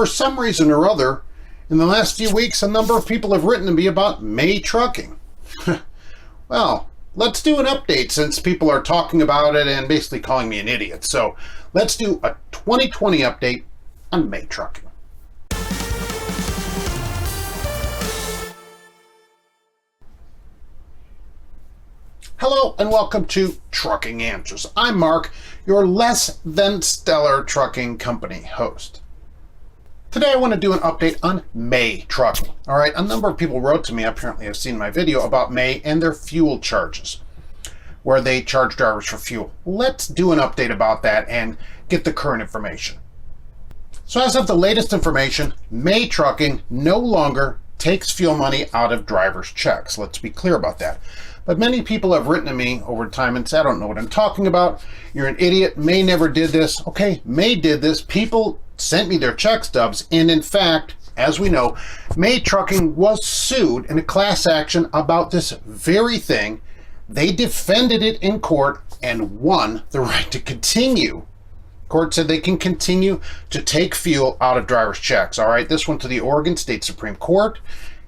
for some reason or other, in the last few weeks, a number of people have written to me about May trucking. Well, let's do an update since people are talking about it and basically calling me an idiot. So let's do a 2020 update on May trucking. Hello and welcome to Trucking Answers. I'm Mark, your less than stellar trucking company host. Today I want to do an update on May trucking. All right, a number of people wrote to me, apparently have seen my video about May and their fuel charges, where they charge drivers for fuel. Let's do an update about that and get the current information. So as of the latest information, May trucking no longer takes fuel money out of drivers' checks. Let's be clear about that. But many people have written to me over time and said, I don't know what I'm talking about. You're an idiot. May never did this. Okay, May did this. People sent me their check stubs. And in fact, as we know, May Trucking was sued in a class action about this very thing. They defended it in court and won the right to continue. Court said they can continue to take fuel out of drivers' checks. All right, this went to the Oregon State Supreme Court.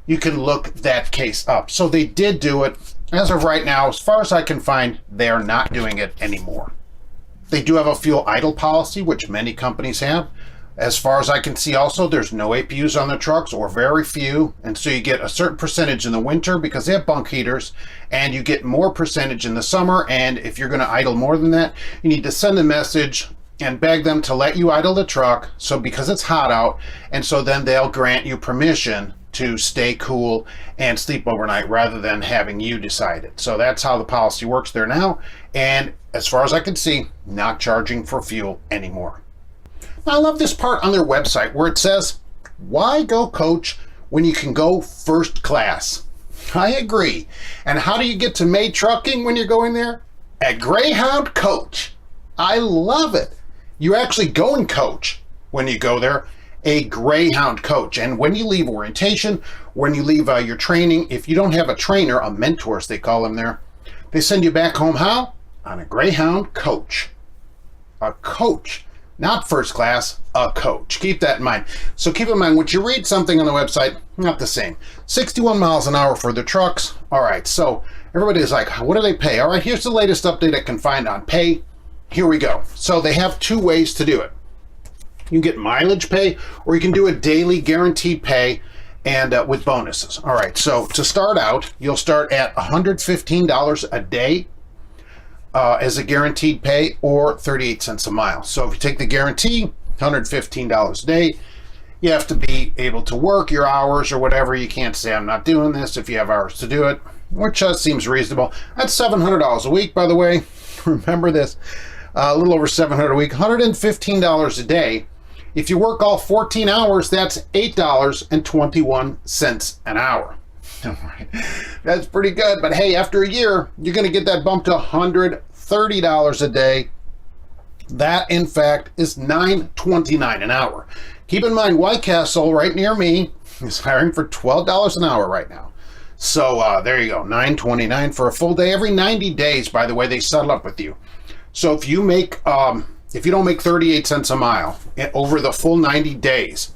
You can look that case up. So they did do it. As of right now, as far as I can find, they are not doing it anymore. They do have a fuel idle policy, which many companies have. As far as I can see also, there's no APUs on the trucks or very few. And so you get a certain percentage in the winter because they have bunk heaters, and you get more percentage in the summer. And if you're going to idle more than that, you need to send a message and beg them to let you idle the truck. So because it's hot out, and so then they'll grant you permission to stay cool and sleep overnight rather than having you decide it. So that's how the policy works there now. And as far as I can see, not charging for fuel anymore. Now, I love this part on their website where it says, why go coach when you can go first class? I agree. And how do you get to May trucking when you're going there? At Greyhound Coach. I love it. You're actually going coach when you go there. A Greyhound coach. And when you leave orientation, when you leave your training, if you don't have a trainer, a mentor as they call them there, they send you back home how? On a Greyhound coach. A coach, not first class, a coach. Keep that in mind. So keep in mind, when you read something on the website, not the same. 61 miles an hour for the trucks. All right, so everybody's like, what do they pay? All right, here's the latest update I can find on pay. Here we go. So they have two ways to do it. You can get mileage pay, or you can do a daily guaranteed pay and with bonuses. All right, so to start out, you'll start at $115 a day as a guaranteed pay, or 38 cents a mile. So if you take the guarantee, $115 a day, you have to be able to work your hours or whatever. You can't say, I'm not doing this if you have hours to do it, which seems reasonable. That's $700 a week, by the way. Remember this, a little over $700 a week, $115 a day. If you work all 14 hours, that's $8.21 an hour. All right. That's pretty good. But hey, after a year, you're going to get that bump to $130 a day. That, in fact, is $9.29 an hour. Keep in mind, White Castle, right near me, is hiring for $12 an hour right now. So there you go, $9.29 for a full day. Every 90 days, by the way, they settle up with you. So if you make... if you don't make 38 cents a mile over the full 90 days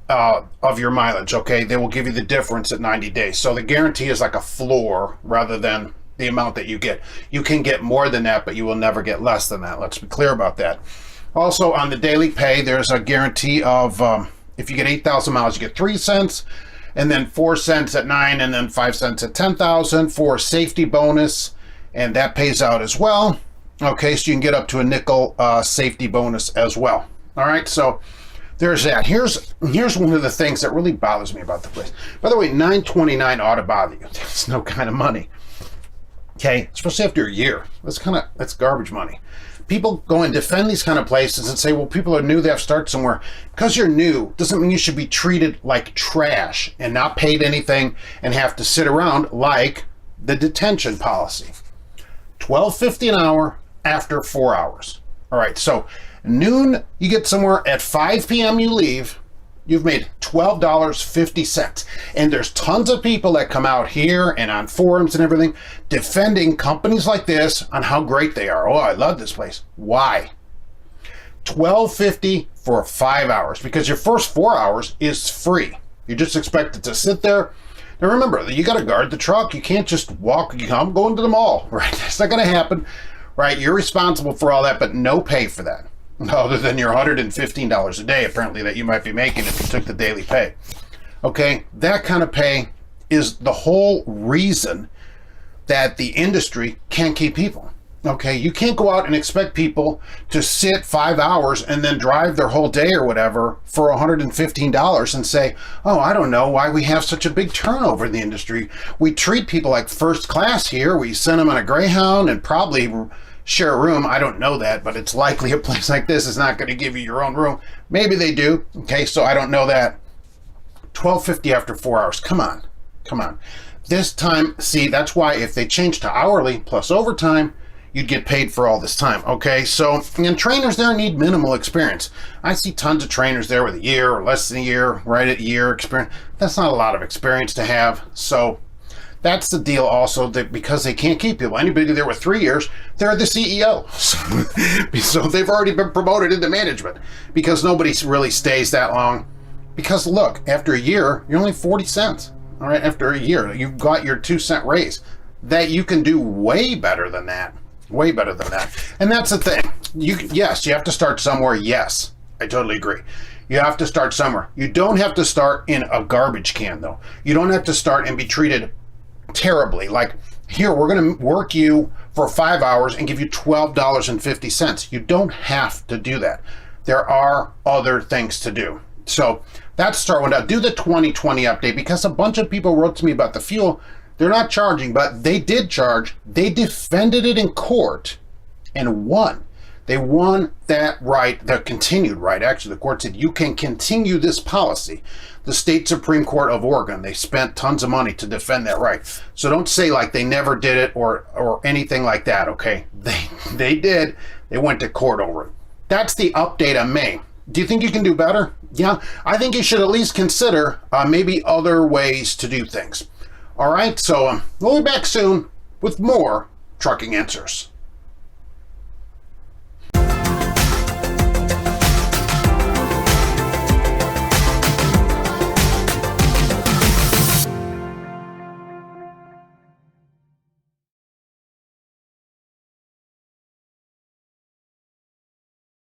of your mileage, okay, they will give you the difference at 90 days. So the guarantee is like a floor rather than the amount that you get. You can get more than that, but you will never get less than that. Let's be clear about that. Also, on the daily pay, there's a guarantee of if you get 8,000 miles, you get 3 cents, and then 4 cents at 9, and then 5 cents at 10,000 for safety bonus, and that pays out as well. Okay, so you can get up to a nickel safety bonus as well. All right, so there's that. Here's one of the things that really bothers me about the place. By the way, $9.29 ought to bother you. That's no kind of money. Okay, especially after a year. That's garbage money. People go and defend these kind of places and say, well, people are new, they have to start somewhere. Because you're new doesn't mean you should be treated like trash and not paid anything and have to sit around like the detention policy. $12.50 an hour after 4 hours. All right, so noon, you get somewhere at 5 p.m. you leave, you've made $12.50. And there's tons of people that come out here and on forums and everything defending companies like this on how great they are. Oh, I love this place. Why? $12.50 for 5 hours, because your first 4 hours is free. You just expect it to sit there. Now remember, you got to guard the truck. You can't just walk, I'm going to the mall, right? That's not going to happen, right? You're responsible for all that, but no pay for that, other than your $115 a day, apparently, that you might be making if you took the daily pay. Okay, that kind of pay is the whole reason that the industry can't keep people. Okay, you can't go out and expect people to sit 5 hours and then drive their whole day or whatever for $115 and say, oh, I don't know why we have such a big turnover in the industry. We treat people like first class here. We send them on a Greyhound and probably share a room. I don't know that, but it's likely a place like this is not going to give you your own room. Maybe they do. Okay, so I don't know that. $12.50 after 4 hours. Come on. This time, see, that's why if they change to hourly plus overtime, you'd get paid for all this time. Okay, so, and trainers there need minimal experience. I see tons of trainers there with a year or less than a year, right at a year experience. That's not a lot of experience to have. So that's the deal also, that because they can't keep people. Anybody there with 3 years, they're the CEO. So they've already been promoted into management, because nobody really stays that long. Because look, after a year, you're only 40 cents. All right, after a year, you've got your 2-cent raise. That you can do way better than that. Way better than that. And that's the thing. Yes, you have to start somewhere. Yes, I totally agree. You have to start somewhere. You don't have to start in a garbage can, though. You don't have to start and be treated terribly. Like, here, we're going to work you for 5 hours and give you $12.50. You don't have to do that. There are other things to do. So that's start one out. Do the 2020 update, because a bunch of people wrote to me about the fuel. They're not charging, but they did charge. They defended it in court and won. They won that right, the continued right. Actually, the court said you can continue this policy. The state Supreme Court of Oregon, they spent tons of money to defend that right. So don't say like they never did it or anything like that, okay? They did. They went to court over it. That's the update on May. Do you think you can do better? Yeah, I think you should at least consider maybe other ways to do things. All right, so we'll be back soon with more Trucking Answers.